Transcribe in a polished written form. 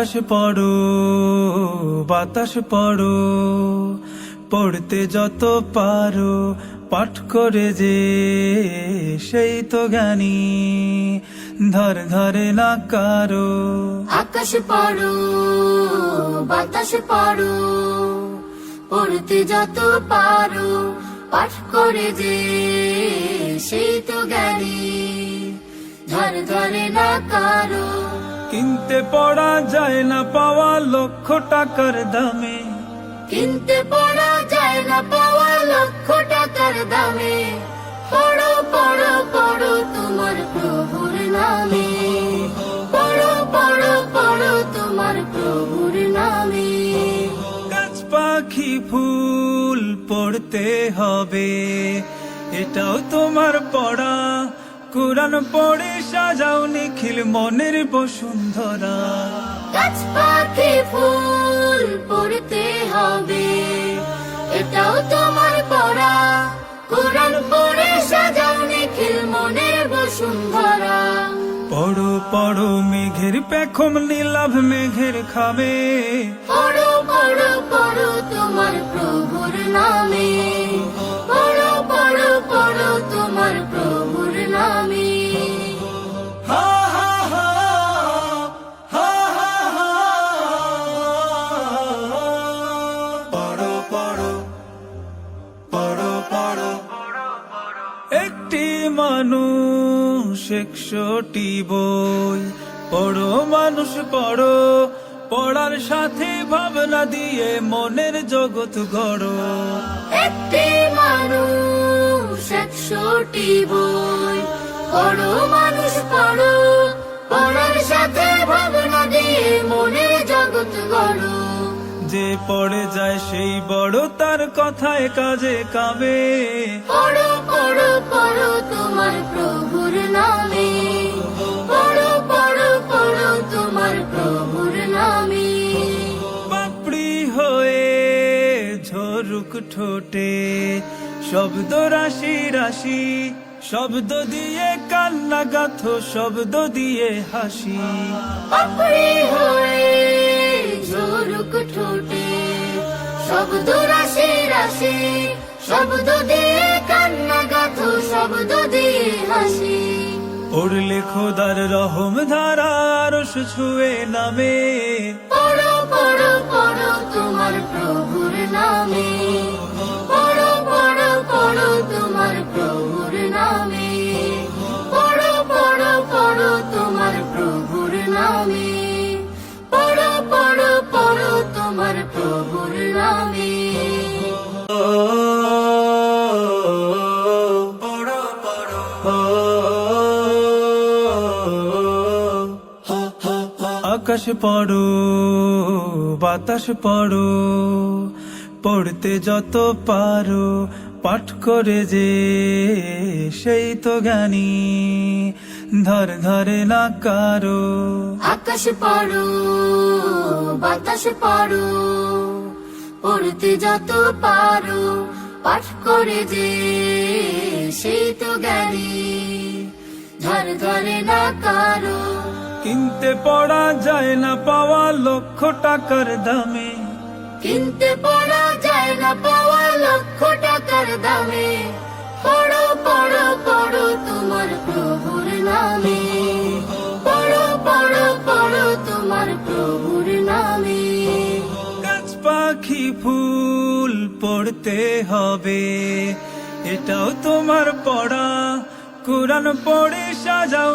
আকাশ পড়ো বাতাস পড়ো, পড়তে যত পারো পাঠ করে যে সেই তো জ্ঞানী, ধর ধরে না কারো। আকাশ পড়ো বাতাস পড়ো, পড়তে যত পারো পাঠ করে যে সেই তো জ্ঞানী, ধর ধরে না কারো। কিনতে পড়া যায় না পাওয়া লক্ষ টাকার দামে, কিনতে পড়া যায় না পাওয়া লক্ষ টাকার দামে। পড়ো পড়ো পড়ো তোমার প্রভুর নামে, পড়ো পড়ো পড়ো তোমার প্রভুর নামে। গাছ পাখি ফুল পড়তে হবে, এটাও তোমার পড়া। কোরআন পড়ে সাজাও নিখিল মনের বসুন্ধরা। গাছ পাখি ফুল পড়তে হবে, এটাও তোমার পড়া। কোরআন পড়ে সাজাও নিখিল মনের বসুন্ধরা। পড়ো পড়ো মেঘের পেখম নীলাভ মেঘের খাবে, পড়ো পড়ো পড়ো তোমার প্রভুর নামে, পড়ো পড়ো পড়ো তোমার প্রভুর নামে। হা হা হা, হা হা হা। পড়ো পড়ো পড়ো পড়ো, একটি মানুষ 100টি বই। পড়ো মানুষ পড়ো, পড়ার সাথে ভাবনা দিয়ে মনের জগৎ গড়ো। একটি মানুষ 100টি বই। পড়ো মানুষ পড়ো, পড়ার সাথে ভাবনা দিয়ে মনের জগৎ গড়ো। যে পড়ে যায় সেই বড়, তার কথায় কাজে কামে। পড়ো পড়ো পড়ো তোমার প্রভুর নামে, পড়ো পড়ো পড়ো তোমার প্রভুর নামে। পাপড়ি হয়ে ঝরুক ঠোঁটে শব্দ রাশি রাশি, শব্দ দিয়ে কান্না গাথো শব্দ দিয়ে হাসি। পাপড়ি হয়ে ঝরুক ঠোঁটে শব্দ রাশি রাশি, শব্দ দিয়ে কান্না গাথো শব্দ দিয়ে হাসি। পড়লে খোদার রহম ধারা আরশ ছুঁয়ে নামে। পড়ো পড়ো পড়ো তোমার প্রভুর নামে, পড়ো পড়ো পড়ো তোমার প্রভুর নামে, পড়ো পড়ো পড়ো তোমার প্রভুর নামে, পড়ো পড়ো পড়ো তোমার প্রভুর নামে। পড়ো পড়ো, আকাশ পড়ো বাতাস পড়ো, পড়তে যত পারো পাঠ করে যে সেই তো জ্ঞানী, ধর ধরে না কারো। আকাশ পড়ো বাতাস পড়ো, পড়তে যত পারো পাঠ করে যে সেই তো জ্ঞানী, ধর ধরে না কারো। কিনতে পড়া যায় না পাওয়া লক্ষ টাকার দামে, কিনতে পড়া যায় না পাওয়া লক্ষ টাকার দামে। পড়ো পড়ো পড়ো তোমার প্রভুর নামে, পড়ো পড়ো পড়ো তোমার প্রভুর নামে। গাছ পাখি ফুল পড়তে হবে, এটাও তোমার পড়া। কোরআন পড়ে সাজাও